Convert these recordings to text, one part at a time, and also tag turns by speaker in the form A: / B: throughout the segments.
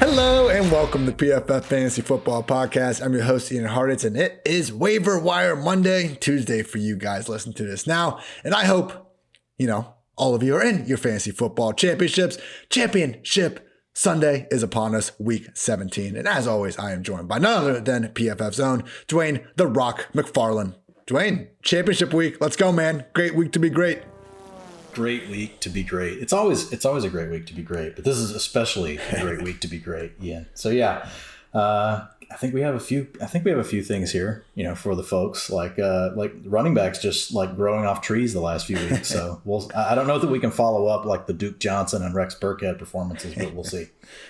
A: Hello and welcome to PFF Fantasy Football Podcast. I'm your host, Ian Hartitz, and it is Waiver Wire Monday, Tuesday for you guys listening to this now. And I hope, all of you are in your fantasy football championships. Championship Sunday is upon us, week 17. And as always, I am joined by none other than PFF's own Dwain "The Rock" McFarland. Dwain, championship week. Let's go, man. Great week to be great.
B: Great week to be great. It's always a great week to be great, but this is especially a great week to be great, Ian. So yeah, I think we have a few things here, for the folks like running backs just like growing off trees the last few weeks. So I don't know that we can follow up like the Duke Johnson and Rex Burkhead performances, but we'll see.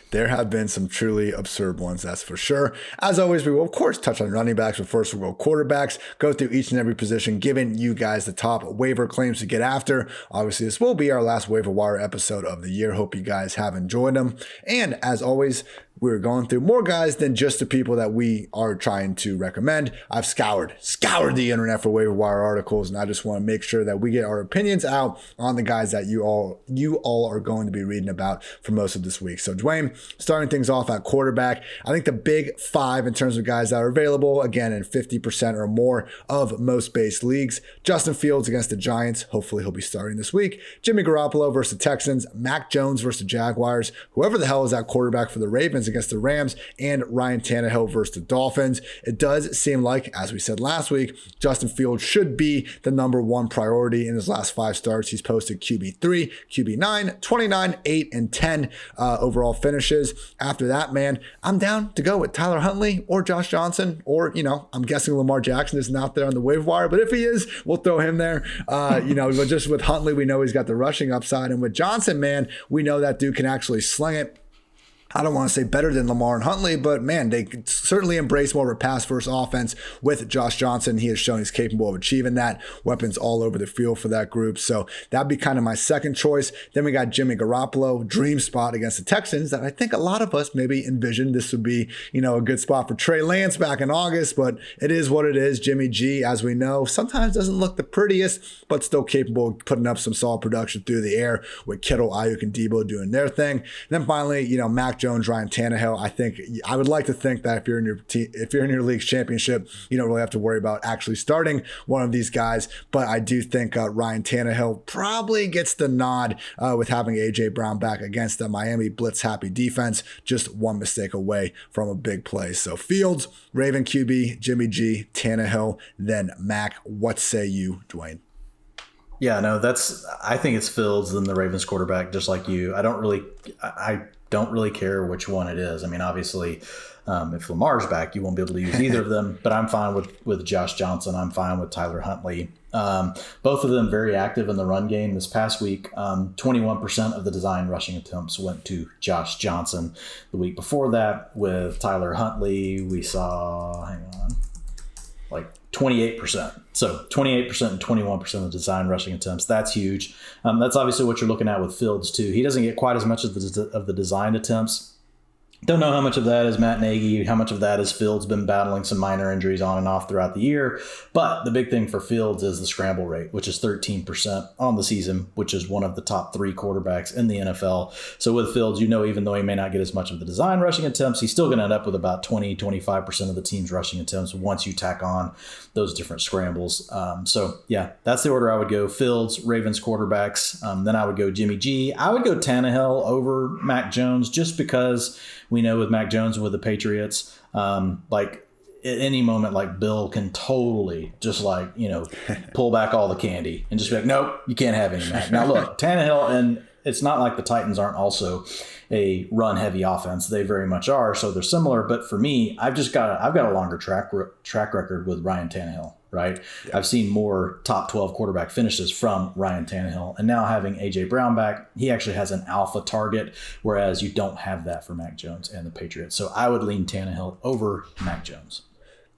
A: There have been some truly absurd ones, that's for sure. As always, we will, of course, touch on running backs, but first we'll go quarterbacks, go through each and every position, giving you guys the top waiver claims to get after. Obviously, this will be our last waiver wire episode of the year. Hope you guys have enjoyed them. And as always, we're going through more guys than just the people that we are trying to recommend. I've scoured the internet for waiver wire articles, and I just want to make sure that we get our opinions out on the guys that you all are going to be reading about for most of this week. So Dwain, starting things off at quarterback, I think the big five in terms of guys that are available, again, in 50% or more of most base leagues. Justin Fields against the Giants. Hopefully he'll be starting this week. Jimmy Garoppolo versus the Texans. Mack Jones versus the Jaguars. Whoever the hell is at quarterback for the Ravens against the Rams, and Ryan Tannehill versus the Dolphins. It does seem like, as we said last week, Justin Fields should be the number one priority in his last 5 starts. He's posted QB3, QB9, 29, 8, and 10 overall finishes. After that, man, I'm down to go with Tyler Huntley or Josh Johnson, or, I'm guessing Lamar Jackson isn't out there on the waiver wire, but if he is, we'll throw him there. But just with Huntley, we know he's got the rushing upside, and with Johnson, man, we know that dude can actually sling it. I don't want to say better than Lamar and Huntley, but man, they certainly embrace more of a pass-first offense with Josh Johnson. He has shown he's capable of achieving that. Weapons all over the field for that group. So that'd be kind of my second choice. Then we got Jimmy Garoppolo, dream spot against the Texans that I think a lot of us maybe envisioned this would be, a good spot for Trey Lance back in August, but it is what it is. Jimmy G, as we know, sometimes doesn't look the prettiest, but still capable of putting up some solid production through the air with Kittle, Ayuk, and Debo doing their thing. And then finally, Mack Jones, Ryan Tannehill. I would like to think that if you're in your league's championship, you don't really have to worry about actually starting one of these guys. But I do think Ryan Tannehill probably gets the nod with having AJ Brown back against the Miami blitz happy defense, just one mistake away from a big play. So Fields, Raven QB, Jimmy G, Tannehill, then Mack. What say you, Dwain?
B: Yeah, no, I think it's Fields than the Ravens quarterback, just like you. I don't really care which one it is. I mean, obviously, if Lamar's back, you won't be able to use either of them, but I'm fine with Josh Johnson. I'm fine with Tyler Huntley. Both of them very active in the run game. This past week, 21% of the design rushing attempts went to Josh Johnson. The week before that, with Tyler Huntley, we saw, 28%. So 28% and 21% of the design rushing attempts. That's huge. That's obviously what you're looking at with Fields too. He doesn't get quite as much of the design attempts. Don't know how much of that is Matt Nagy, how much of that is Fields been battling some minor injuries on and off throughout the year. But the big thing for Fields is the scramble rate, which is 13% on the season, which is one of the top 3 quarterbacks in the NFL. So with Fields, even though he may not get as much of the design rushing attempts, he's still going to end up with about 20-25% of the team's rushing attempts once you tack on those different scrambles. So yeah, that's the order I would go. Fields, Ravens quarterbacks. Then I would go Jimmy G. I would go Tannehill over Mack Jones just because we know with Mack Jones and with the Patriots, at any moment, Bill can totally just pull back all the candy and just be like, nope, you can't have any Mack. Now look, Tannehill, and it's not like the Titans aren't also a run heavy offense. They very much are. So they're similar. But for me, I've got a longer track record with Ryan Tannehill. Right. Yeah. I've seen more top 12 quarterback finishes from Ryan Tannehill, and now having AJ Brown back, he actually has an alpha target, whereas you don't have that for Mack Jones and the Patriots. So I would lean Tannehill over Mack Jones.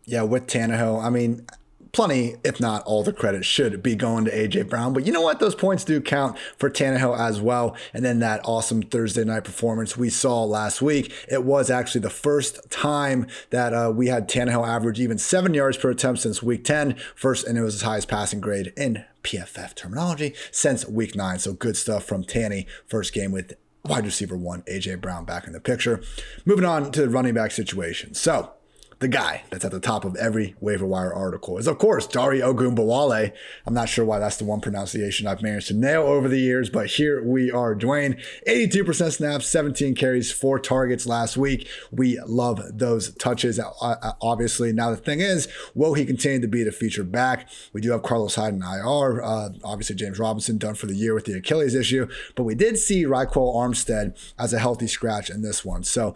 A: Yeah, with Tannehill, I mean, plenty, if not all the credit should be going to A.J. Brown. But you know what? Those points do count for Tannehill as well. And then that awesome Thursday night performance we saw last week. It was actually the first time that we had Tannehill average even 7 yards per attempt since week 10. First, and it was his highest passing grade in PFF terminology since week 9. So good stuff from Tanny. First game with wide receiver 1, A.J. Brown, back in the picture. Moving on to the running back situation. So the guy that's at the top of every waiver wire article is, of course, Dare Ogunbowale. I'm not sure why that's the one pronunciation I've managed to nail over the years, but here we are. Dwain, 82% snaps, 17 carries, 4 targets last week. We love those touches, obviously. Now, the thing is, will he continue to be the featured back? We do have Carlos Hyde in IR. Obviously, James Robinson done for the year with the Achilles issue, but we did see Raquel Armstead as a healthy scratch in this one. So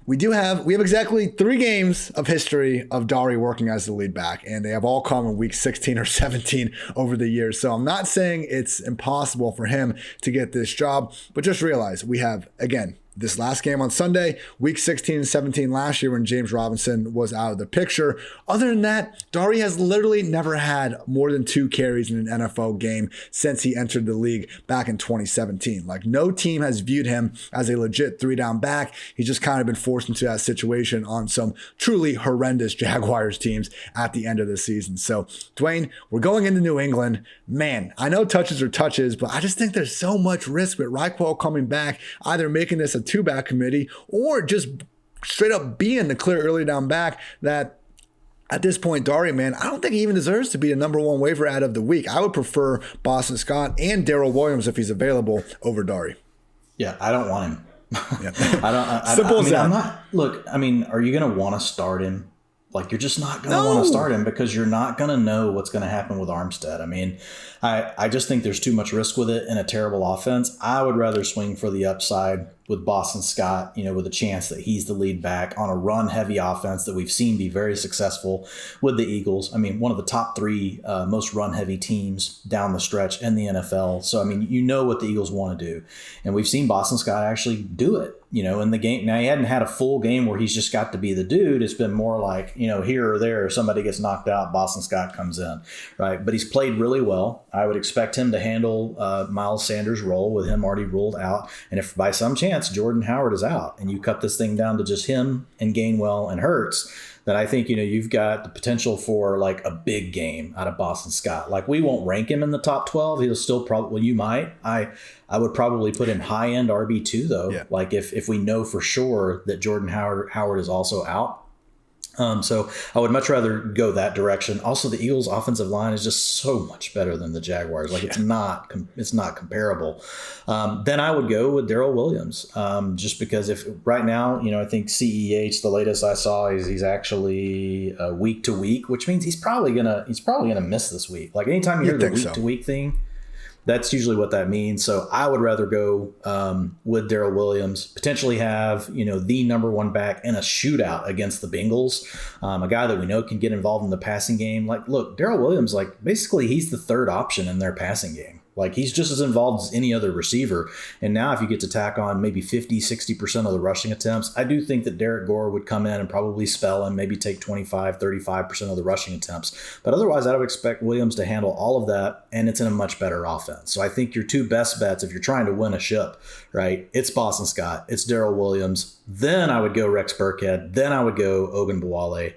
A: we have exactly 3 games of history of Dare working as the lead back, and they have all come in week 16 or 17 over the years. So I'm not saying it's impossible for him to get this job, but just realize we have, again, this last game on Sunday, week 16 and 17 last year when James Robinson was out of the picture. Other than that, Dare has literally never had more than 2 carries in an NFL game since he entered the league back in 2017. Like, no team has viewed him as a legit 3-down back. He's just kind of been forced into that situation on some truly horrendous Jaguars teams at the end of the season. So, Dwain, we're going into New England. Man, I know touches are touches, but I just think there's so much risk with Raquel coming back, either making this a 2-back committee or just straight up being the clear early down back, that at this point, Dare, man, I don't think he even deserves to be the number 1 waiver ad of the week. I would prefer Boston Scott and Daryl Williams if he's available over Dare.
B: Yeah, I don't want him.
A: Yeah.
B: Simple as that. Look, I mean, are you going to want to start him? Like, you're just not going to want to start him because you're not going to know what's going to happen with Armstead. I mean, I just think there's too much risk with it in a terrible offense. I would rather swing for the upside with Boston Scott, with a chance that he's the lead back on a run-heavy offense that we've seen be very successful with the Eagles. I mean, one of the top 3 most run-heavy teams down the stretch in the NFL. So, I mean, what the Eagles want to do. And we've seen Boston Scott actually do it, in the game. Now, he hadn't had a full game where he's just got to be the dude. It's been more like, here or there, somebody gets knocked out, Boston Scott comes in, right? But he's played really well. I would expect him to handle Miles Sanders' role with him already ruled out. And if by some chance Jordan Howard is out and you cut this thing down to just him and Gainwell and Hurts, then I think, you've got the potential for like a big game out of Boston Scott. Like, we won't rank him in the top 12. He'll still probably, you might. I would probably put him high-end RB2 though. Yeah. Like if we know for sure that Jordan Howard is also out. So I would much rather go that direction. Also, the Eagles' offensive line is just so much better than the Jaguars. Like, it's not comparable. Then I would go with Daryl Williams, just because if right now, I think CEH, the latest I saw, is he's actually week to week, which means he's probably gonna miss this week. Like, anytime you hear the week to week thing, that's usually what that means. So I would rather go with Daryl Williams, potentially have, the number 1 back in a shootout against the Bengals, a guy that we know can get involved in the passing game. Like, look, Daryl Williams, like, basically he's the 3rd option in their passing game. Like, he's just as involved as any other receiver. And now if you get to tack on maybe 50, 60% of the rushing attempts, I do think that Derek Gore would come in and probably spell and maybe take 25, 35% of the rushing attempts. But otherwise, I would expect Williams to handle all of that, and it's in a much better offense. So I think your 2 best bets, if you're trying to win a ship, right, it's Boston Scott, it's Daryl Williams. Then I would go Rex Burkhead. Then I would go Ogunbowale.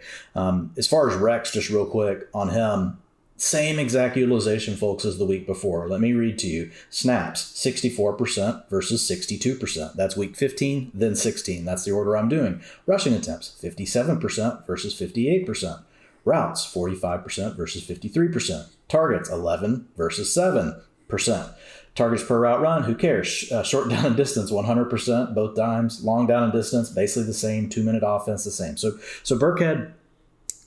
B: As far as Rex, just real quick on him, same exact utilization, folks, as the week before. Let me read to you. Snaps, 64% versus 62%. That's week 15, then 16. That's the order I'm doing. Rushing attempts, 57% versus 58%. Routes, 45% versus 53%. Targets, 11 versus 7%. Targets per route run, who cares? Short down and distance, 100% both times. Long down and distance, basically the same. 2-minute offense, the same. So Burkhead,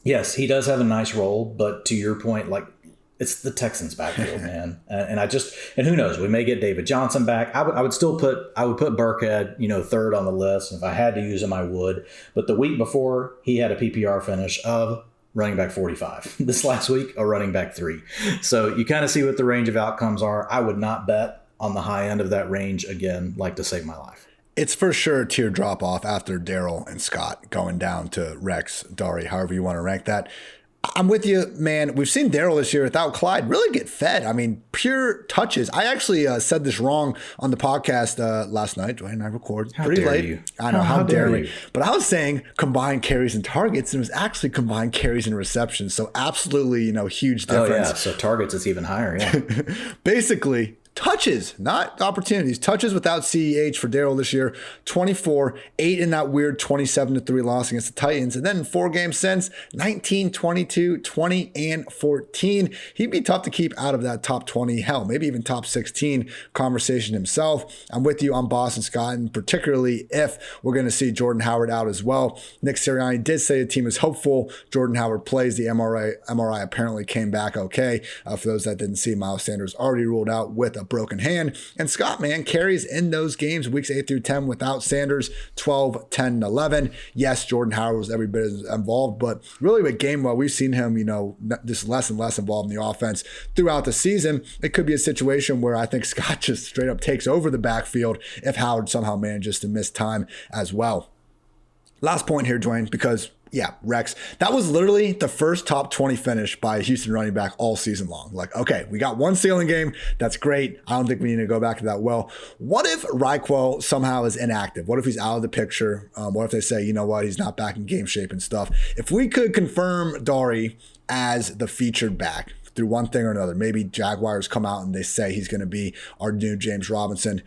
B: yes, he does have a nice role, but to your point, like, it's the Texans' backfield, man. And who knows? We may get David Johnson back. I would put Burkhead, 3rd on the list. If I had to use him, I would. But the week before, he had a PPR finish of running back 45. This last week, a running back 3. So you kind of see what the range of outcomes are. I would not bet on the high end of that range again, like, to save my life.
A: It's for sure a tier drop off after Daryl and Scott going down to Rex, Dare, however you want to rank that. I'm with you, man. We've seen Daryl this year without Clyde really get fed. I mean, pure touches. I actually said this wrong on the podcast last night. Dwayne and I record pretty late.
B: You?
A: I know, how dare you? But I was saying combined carries and targets, and it was actually combined carries and receptions. So absolutely, huge difference.
B: Oh, yeah. So targets is even higher, yeah.
A: Basically, touches, not opportunities, touches without CEH for Daryl this year, 24, 8 in that weird 27-3 loss against the Titans. And then in 4 games since, 19, 22, 20, and 14. He'd be tough to keep out of that top 20, hell, maybe even top 16 conversation himself. I'm with you on Boston Scott, and particularly if we're going to see Jordan Howard out as well. Nick Sirianni did say the team is hopeful Jordan Howard plays. The MRI apparently came back okay. For those that didn't see, Miles Sanders already ruled out with a broken hand. And Scott, man, carries in those games, weeks 8 through 10 without Sanders, 12, 10, 11. Yes, Jordan Howard was every bit as involved, but really with Gainwell, we've seen him, just less and less involved in the offense throughout the season. It could be a situation where I think Scott just straight up takes over the backfield if Howard somehow manages to miss time as well. Last point here, Dwayne, because yeah, Rex, that was literally the first top 20 finish by a Houston running back all season long. Like, okay, we got one ceiling game. That's great. I don't think we need to go back to that well. What if Reichwell somehow is inactive? What if he's out of the picture? What if they say, you know what, he's not back in game shape and stuff? If we could confirm Dari as the featured back through one thing or another, maybe Jaguars come out and they say he's going to be our new James Robinson,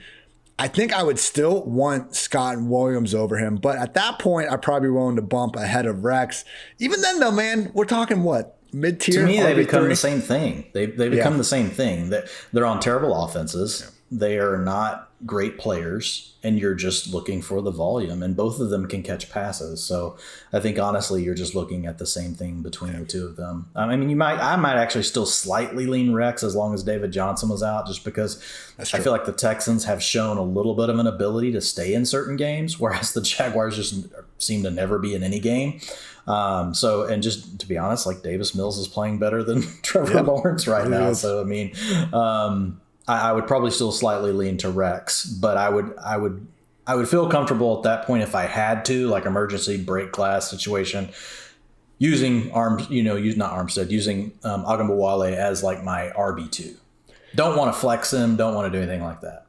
A: I think I would still want Scott and Williams over him. But at that point, I'd probably be willing to bump ahead of Rex. Even then, though, man, we're talking what? Mid-tier?
B: To me, they
A: RB3?
B: become the same thing. They become the same thing. They're on terrible offenses. They are not great players, and you're just looking for the volume, and both of them can catch passes. So I think honestly, you're just looking at the same thing between the two of them. I mean, I might actually still slightly lean Rex as long as David Johnson was out, just because I feel like the Texans have shown a little bit of an ability to stay in certain games, whereas the Jaguars just seem to never be in any game. And just to be honest, like Davis Mills is playing better than Trevor Lawrence right now. So, I mean, I would probably still slightly lean to Rex, but I would feel comfortable at that point if I had to, like emergency break glass situation, using Ogunbowale as like my RB2. Don't want to flex him. Don't want to do anything like that.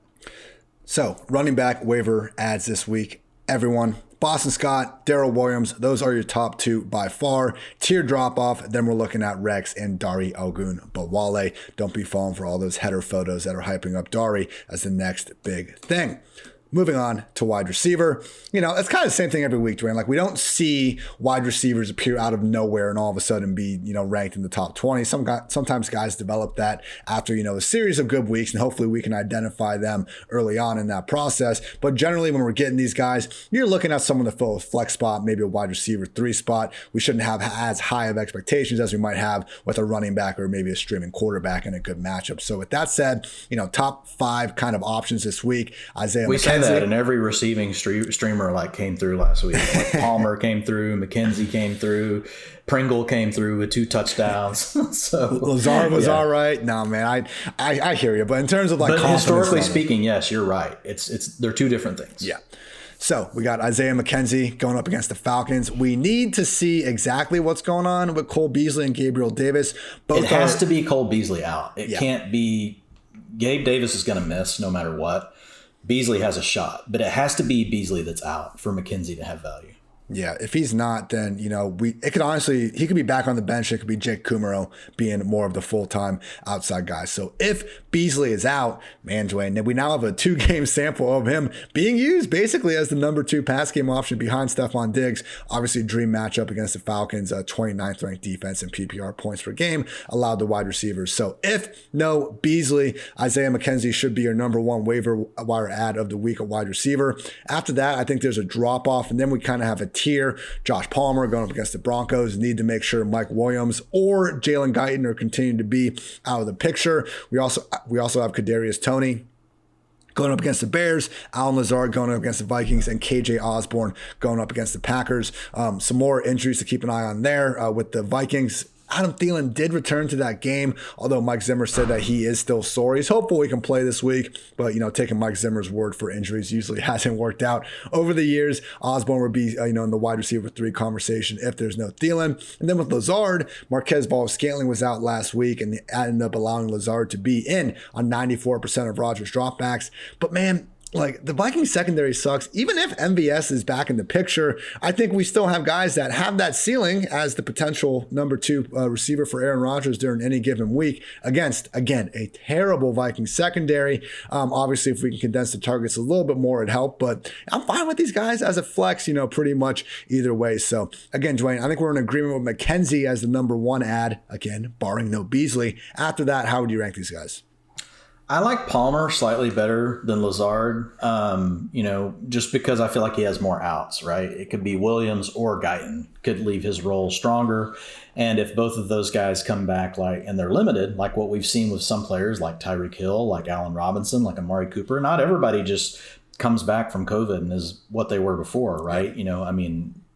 A: So running back waiver adds this week, everyone. Boston Scott, Daryl Williams, those are your top two by far. Tier drop off, then we're looking at Rex and Dari Ogunbowale. Don't be falling for all those header photos that are hyping up Dari as the next big thing. Moving on to wide receiver. It's kind of the same thing every week, Dwayne. Like, we don't see wide receivers appear out of nowhere and all of a sudden be, ranked in the top 20. Sometimes guys develop that after, a series of good weeks, and hopefully we can identify them early on in that process. But generally, when we're getting these guys, you're looking at someone to fill a flex spot, maybe a wide receiver 3 spot. We shouldn't have as high of expectations as we might have with a running back or maybe a streaming quarterback in a good matchup. So with that said, top 5 kind of options this week. Isaiah McKenzie.
B: That, and every receiving streamer came through last week. Like Palmer came through, McKenzie came through, Pringle came through with 2 touchdowns. So
A: Lazard was all right. No, man, I hear you. But in terms of
B: historically speaking, yes, you're right. They're 2 different things.
A: Yeah. So we got Isaiah McKenzie going up against the Falcons. We need to see exactly what's going on with Cole Beasley and Gabriel Davis.
B: It has to be Cole Beasley out. It can't be. Gabe Davis is going to miss no matter what. Beasley has a shot, but it has to be Beasley that's out for McKenzie to have value.
A: Yeah, if he's not, then, it could honestly, he could be back on the bench. It could be Jake Kumaro being more of the full-time outside guy. So if Beasley is out, man, Dwayne, then we now have a 2-game sample of him being used basically as the number 2 pass game option behind Stephon Diggs. Obviously, dream matchup against the Falcons, 29th ranked defense and PPR points per game allowed the wide receivers. So if no Beasley, Isaiah McKenzie should be your number 1 waiver wire ad of the week at wide receiver. After that, I think there's a drop off, and then we kind of have a tier. Josh Palmer going up against the Broncos. Need to make sure Mike Williams or Jalen Guyton are continuing to be out of the picture. We also have Kadarius Toney going up against the Bears, Allen Lazard going up against the Vikings, and KJ Osborne going up against the Packers. Some more injuries to keep an eye on there with the Vikings. Adam Thielen did return to that game, although Mike Zimmer said that he is still sore. He's hopeful he can play this week, but, taking Mike Zimmer's word for injuries usually hasn't worked out over the years. Osborne would be, in the wide receiver 3 conversation if there's no Thielen. And then with Lazard, Marquez Valdes-Scantling was out last week, and ended up allowing Lazard to be in on 94% of Rodgers dropbacks. But, man, like the Vikings secondary sucks. Even if MVS is back in the picture, I think we still have guys that have that ceiling as the potential number 2 receiver for Aaron Rodgers during any given week against, again, a terrible Vikings secondary. Obviously, if we can condense the targets a little bit more, it'd help, but I'm fine with these guys as a flex, pretty much either way. So again, Dwayne, I think we're in agreement with McKenzie as the number 1 ad, again, barring no Beasley. After that, how would you rank these guys?
B: I like Palmer slightly better than Lazard, just because I feel like he has more outs, right? It could be Williams or Guyton could leave his role stronger. And if both of those guys come back and they're limited, like what we've seen with some players like Tyreek Hill, like Allen Robinson, like Amari Cooper, not everybody just comes back from COVID and is what they were before, right?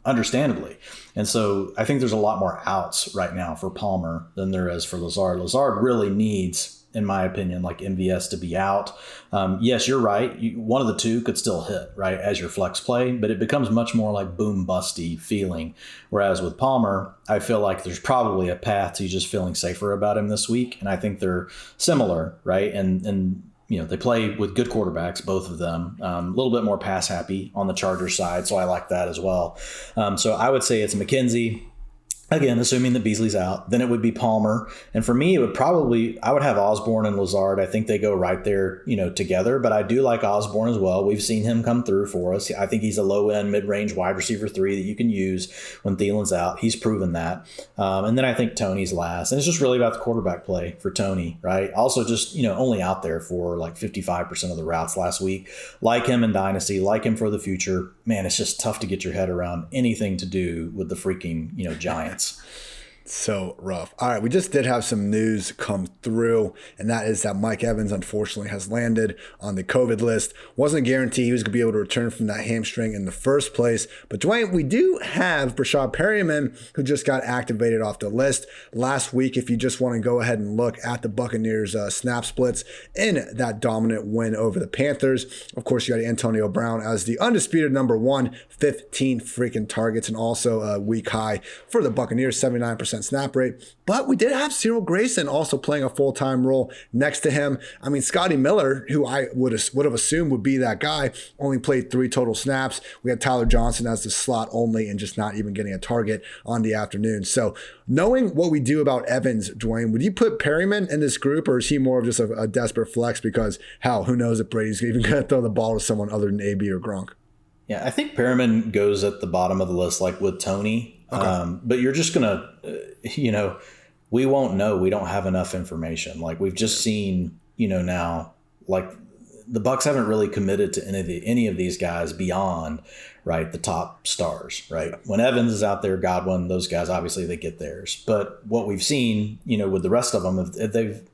B: Understandably. And so I think there's a lot more outs right now for Palmer than there is for Lazard. Lazard really needs, in my opinion, like MVS to be out. Yes, you're right. One of the two could still hit, right, as your flex play, but it becomes much more like boom busty feeling. Whereas with Palmer, I feel like there's probably a path to just feeling safer about him this week. And I think they're similar, right? And they play with good quarterbacks, both of them, a little bit more pass happy on the Chargers side. So I like that as well. So I would say it's McKenzie. Again, assuming that Beasley's out, then it would be Palmer. And for me, I would have Osborne and Lazard. I think they go right there, together. But I do like Osborne as well. We've seen him come through for us. I think he's a low-end, mid-range wide receiver 3 that you can use when Thielen's out. He's proven that. And then I think Tony's last. And it's just really about the quarterback play for Tony, right? Also just, only out there for like 55% of the routes last week. Like him in Dynasty, like him for the future. Man, it's just tough to get your head around anything to do with the freaking, Giants.
A: So rough. All right, we just did have some news come through, and that is that Mike Evans unfortunately has landed on the COVID list. Wasn't guaranteed he was going to be able to return from that hamstring in the first place. But Dwayne, we do have Brashad Perriman, who just got activated off the list last week. If you just want to go ahead and look at the Buccaneers snap splits in that dominant win over the Panthers. Of course, you got Antonio Brown as the undisputed number 1, 15 freaking targets, and also a week high for the Buccaneers, 79% snap rate. But we did have Cyril Grayson also playing a full-time role next to him. I mean, Scotty Miller, who I would have assumed would be that guy, only played 3 total snaps. We had Tyler Johnson as the slot only and just not even getting a target on the afternoon. So knowing what we do about Evans, Dwayne, would you put Perriman in this group, or is he more of just a desperate flex because, who knows if Brady's even going to throw the ball to someone other than AB or Gronk?
B: Yeah, I think Perriman goes at the bottom of the list, like with Tony. Okay. But you're just going to, we won't know. We don't have enough information. Like we've just seen, now, like the Bucs haven't really committed to any of these guys beyond, right, the top stars, right? When Evans is out there, Godwin, those guys, obviously they get theirs. But what we've seen, with the rest of them,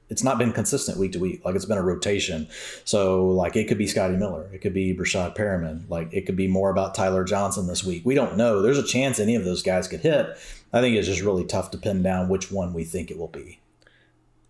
B: it's not been consistent week to week. Like it's been a rotation. So like it could be Scotty Miller. It could be Brashad Perriman. Like it could be more about Tyler Johnson this week. We don't know. There's a chance any of those guys could hit. I think it's just really tough to pin down which one we think it will be.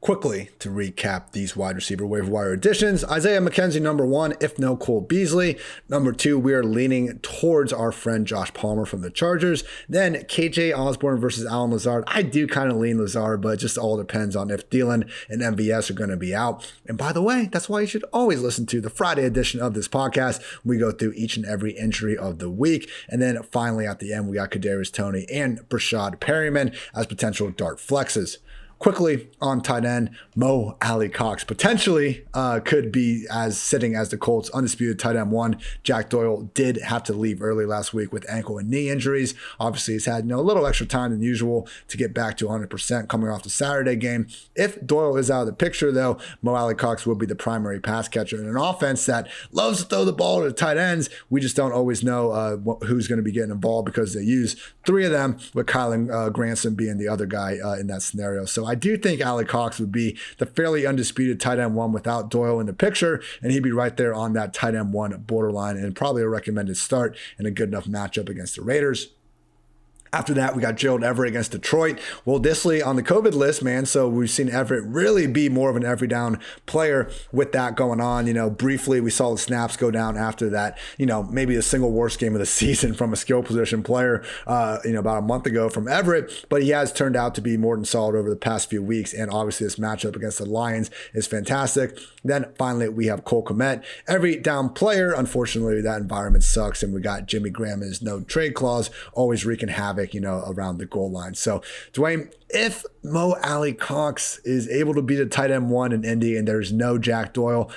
A: Quickly to recap these wide receiver waiver wire additions: Isaiah McKenzie, number 1, if no Cole Beasley. Number 2, we are leaning towards our friend Josh Palmer from the Chargers. Then KJ Osborne versus Allen Lazard. I do kind of lean Lazard, but it just all depends on if Thielen and MVS are going to be out. And by the way, that's why you should always listen to the Friday edition of this podcast. We go through each and every injury of the week. And then finally at the end, we got Kadarius Toney and Brashad Perriman as potential dart flexes. Quickly on tight end, Mo Alley-Cox potentially could be sitting as the Colts' undisputed tight end 1. Jack Doyle did have to leave early last week with ankle and knee injuries. Obviously, he's had a little extra time than usual to get back to 100% coming off the Saturday game. If Doyle is out of the picture, though, Mo Alley-Cox will be the primary pass catcher in an offense that loves to throw the ball to the tight ends. We just don't always know who's going to be getting involved because they use 3 of them, with Kylan Granson being the other guy in that scenario. So I do think Alley-Cox would be the fairly undisputed tight end 1 without Doyle in the picture, and he'd be right there on that tight end 1 borderline and probably a recommended start in a good enough matchup against the Raiders. After that, we got Gerald Everett against Detroit. Will Dissly on the COVID list, man. So we've seen Everett really be more of an every down player with that going on. Briefly, we saw the snaps go down after that, maybe the single worst game of the season from a skill position player, about a month ago from Everett. But he has turned out to be more than solid over the past few weeks. And obviously, this matchup against the Lions is fantastic. Then finally, we have Cole Kmet, every down player. Unfortunately, that environment sucks. And we got Jimmy Graham and his no trade clause always wreaking havoc around the goal line. So, Dwayne, if Mo Alley Cox is able to beat a tight end one in Indy and there's no Jack Doyle,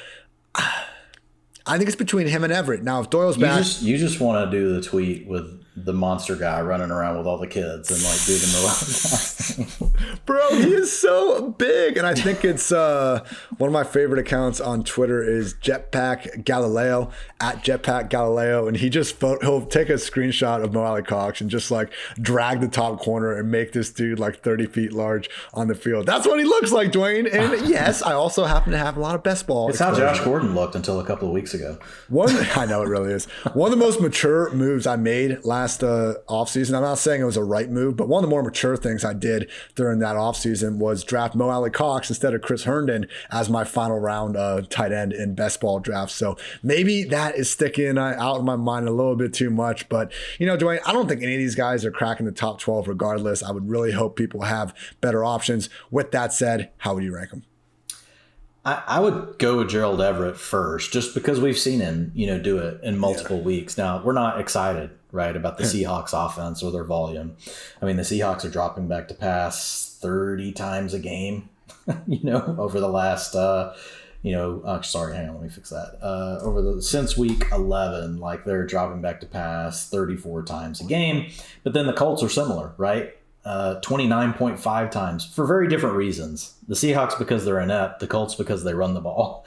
A: I think it's between him and Everett. Now, if Doyle's back...
B: You just want to do the tweet with the monster guy running around with all the kids and do the Mo Alley Cox.
A: Bro, he is so big. And I think it's one of my favorite accounts on Twitter is Jetpack Galileo, at Jetpack Galileo. And he'll take a screenshot of Mo Alley Cox and just drag the top corner and make this dude 30 feet large on the field. That's what he looks like, Dwayne. And yes, I also happen to have a lot of best ball.
B: It's
A: exposure.
B: how Josh Gordon looked until a couple of weeks ago.
A: I know it really is. One of the most mature moves I made last offseason. I'm not saying it was a right move, but one of the more mature things I did during that offseason was draft Mo Alley Cox instead of Chris Herndon as my final round tight end in best ball draft. So maybe that is sticking out in my mind a little bit too much. But, Dwayne, I don't think any of these guys are cracking the top 12 regardless. I would really hope people have better options. With that said, how would you rank them?
B: I would go with Gerald Everett first, just because we've seen him, do it in multiple weeks. Now, we're not excited, right, about the Seahawks offense or their volume. I mean, the Seahawks are dropping back to pass 30 times a game, over the last, sorry, hang on, let me fix that. Since week 11, they're dropping back to pass 34 times a game. But then the Colts are similar, right? 29.5 times for very different reasons. The Seahawks because they're inept, the Colts because they run the ball.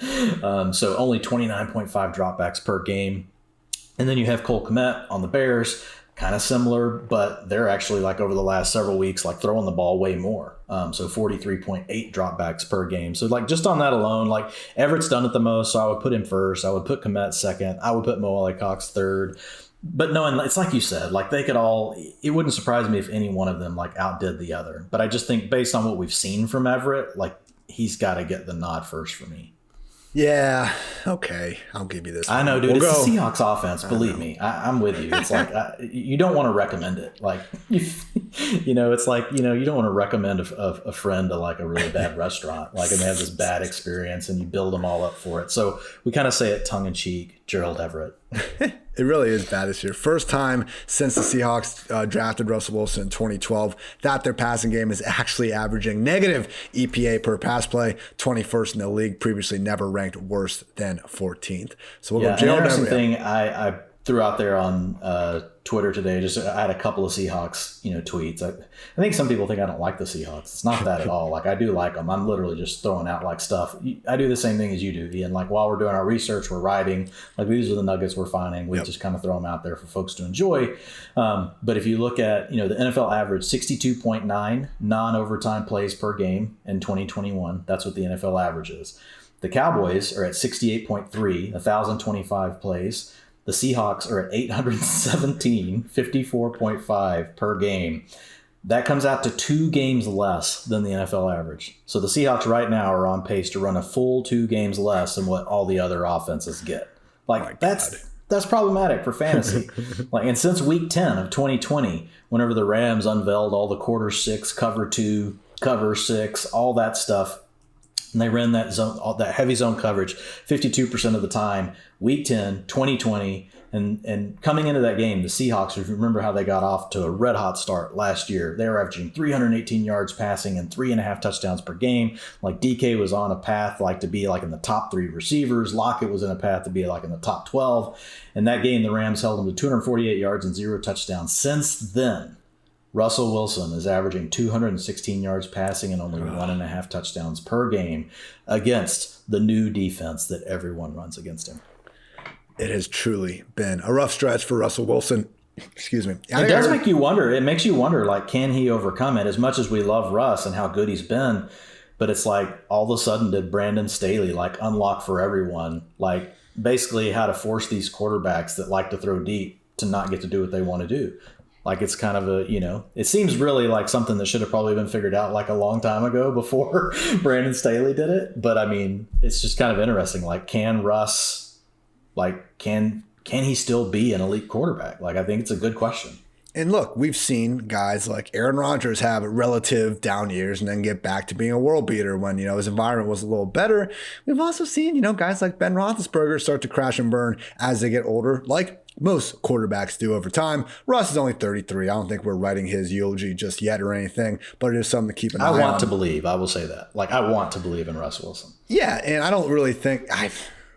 B: So only 29.5 dropbacks per game. And then you have Cole Kmet on the Bears, kind of similar, but they're actually over the last several weeks, throwing the ball way more. So 43.8 dropbacks per game. So just on that alone, Everett's done it the most. So I would put him first. I would put Kmet second. I would put Mo Alley Cox third. But knowing, it's like you said, they could all, it wouldn't surprise me if any one of them outdid the other. But I just think based on what we've seen from Everett, he's got to get the nod first for me.
A: Yeah. Okay. I'll give you this.
B: I know, dude. It's the Seahawks offense. Believe me. I'm with you. It's you don't want to recommend it. You don't want to recommend a friend to a really bad restaurant, and they have this bad experience and you build them all up for it. So we kind of say it tongue in cheek, Gerald Everett.
A: It really is bad this year. First time since the Seahawks drafted Russell Wilson in 2012 that their passing game is actually averaging negative EPA per pass play, 21st in the league, previously never ranked worse than 14th. So we'll go Gerald Everett.
B: An interesting thing I threw out there on Twitter today, I had a couple of Seahawks, tweets. I think some people think I don't like the Seahawks. It's not that at all. I do like them. I'm literally just throwing out stuff. I do the same thing as you do, Ian. While we're doing our research, we're writing. These are the nuggets we're finding. We just kind of throw them out there for folks to enjoy. But if you look at, the NFL average 62.9 non-overtime plays per game in 2021. That's what the NFL average is. The Cowboys are at 68.3, 1,025 plays. The Seahawks are at 817, 54.5 per game. That comes out to 2 games less than the NFL average. So the Seahawks right now are on pace to run a full 2 games less than what all the other offenses get. That's problematic for fantasy. And since week 10 of 2020, whenever the Rams unveiled all the quarter 6, cover 2, cover 6, all that stuff, and they ran that zone, that heavy zone coverage 52% of the time. Week 10, 2020, and coming into that game, the Seahawks, if you remember how they got off to a red hot start last year, they were averaging 318 yards passing and 3.5 touchdowns per game. DK was on a path to be in the top 3 receivers. Lockett was in a path to be in the top 12. In that game, the Rams held them to 248 yards and 0 touchdowns. Since then, Russell Wilson is averaging 216 yards passing and only 1.5 touchdowns per game against the new defense that everyone runs against him.
A: It has truly been a rough stretch for Russell Wilson. Excuse me.
B: It does make you wonder. It makes you wonder, can he overcome it? As much as we love Russ and how good he's been, but it's all of a sudden did Brandon Staley unlock for everyone, basically how to force these quarterbacks that like to throw deep to not get to do what they want to do. Like it's kind of it seems really like something that should have probably been figured out like a long time ago before Brandon Staley did it. But I mean, it's just kind of interesting. Like, can Russ, like, can he still be an elite quarterback? Like, I think it's a good question.
A: And look, we've seen guys like Aaron Rodgers have relative down years and then get back to being a world beater when, his environment was a little better. We've also seen, guys like Ben Roethlisberger start to crash and burn as they get older, like most quarterbacks do over time. Russ is only 33. I don't think we're writing his eulogy just yet or anything, but it is something to keep an eye on.
B: I want to believe. I will say that. Like, I want to believe in Russ Wilson.
A: Yeah, and I don't really think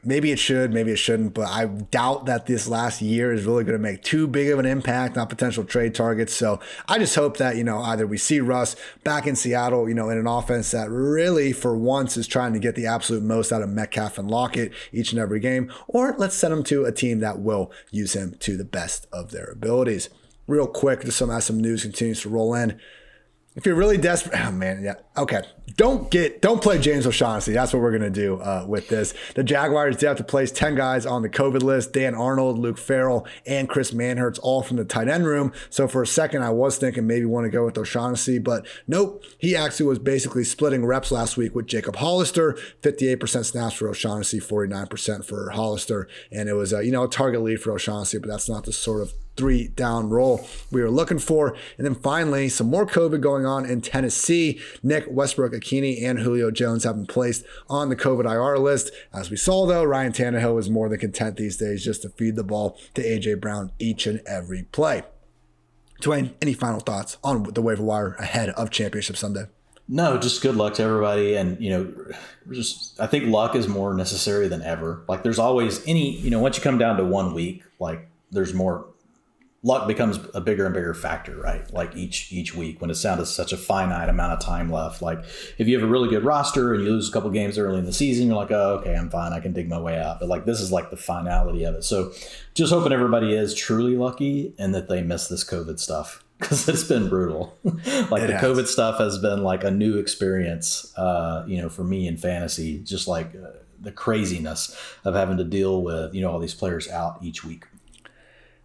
A: maybe it should, maybe it shouldn't, but I doubt that this last year is really going to make too big of an impact on potential trade targets. So I just hope that, either we see Russ back in Seattle, in an offense that really for once is trying to get the absolute most out of Metcalf and Lockett each and every game, or let's send him to a team that will use him to the best of their abilities. Real quick, just as some news continues to roll in. If you're really desperate, oh man, yeah, okay. Don't play James O'Shaughnessy. That's what we're gonna do with this. The Jaguars did have to place 10 guys on the COVID list: Dan Arnold, Luke Farrell, and Chris Manhertz, all from the tight end room. So for a second, I was thinking maybe want to go with O'Shaughnessy, but nope. He actually was basically splitting reps last week with Jacob Hollister. 58% snaps for O'Shaughnessy, 49% for Hollister, and it was a target lead for O'Shaughnessy, but that's not the sort of 3-down roll we were looking for. And then finally, some more COVID going on in Tennessee. Nick Westbrook-Akini and Julio Jones have been placed on the COVID IR list. As we saw, though, Ryan Tannehill is more than content these days just to feed the ball to A.J. Brown each and every play. Dwain, any final thoughts on the waiver wire ahead of Championship Sunday?
B: No, just good luck to everybody. And, I think luck is more necessary than ever. Like, there's always once you come down to 1 week, like, there's more. Luck becomes a bigger and bigger factor, right? Like each week when it's down to such a finite amount of time left. Like if you have a really good roster and you lose a couple games early in the season, you're like, oh, okay, I'm fine. I can dig my way out. But like, this is like the finality of it. So just hoping everybody is truly lucky and that they miss this COVID stuff because it's been brutal. Like the COVID stuff has been like a new experience, for me in fantasy, just like the craziness of having to deal with, all these players out each week.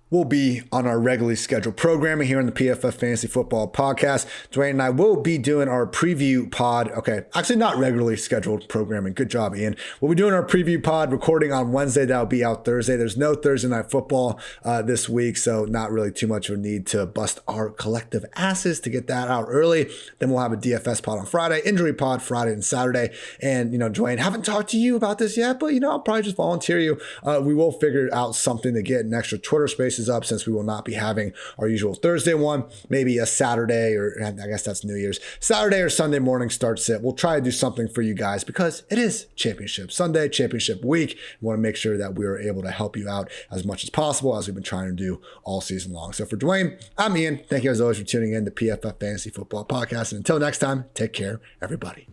A: We'll be on our regularly scheduled programming here on the PFF Fantasy Football Podcast. Dwain and I will be doing our preview pod. Okay, actually not regularly scheduled programming. Good job, Ian. We'll be doing our preview pod recording on Wednesday. That'll be out Thursday. There's no Thursday Night Football this week, so not really too much of a need to bust our collective asses to get that out early. Then we'll have a DFS pod on Friday, injury pod Friday and Saturday. And, Dwain, haven't talked to you about this yet, but, I'll probably just volunteer you. We will figure out something to get an extra Twitter space up since we will not be having our usual Thursday one, maybe a Saturday, or I guess that's New Year's, Saturday or Sunday morning start sit. We'll try to do something for you guys because it is Championship Sunday, Championship Week. We want to make sure that we are able to help you out as much as possible as we've been trying to do all season long. So for Dwain, I'm Ian. Thank you as always for tuning in to PFF Fantasy Football Podcast. And until next time, take care, everybody.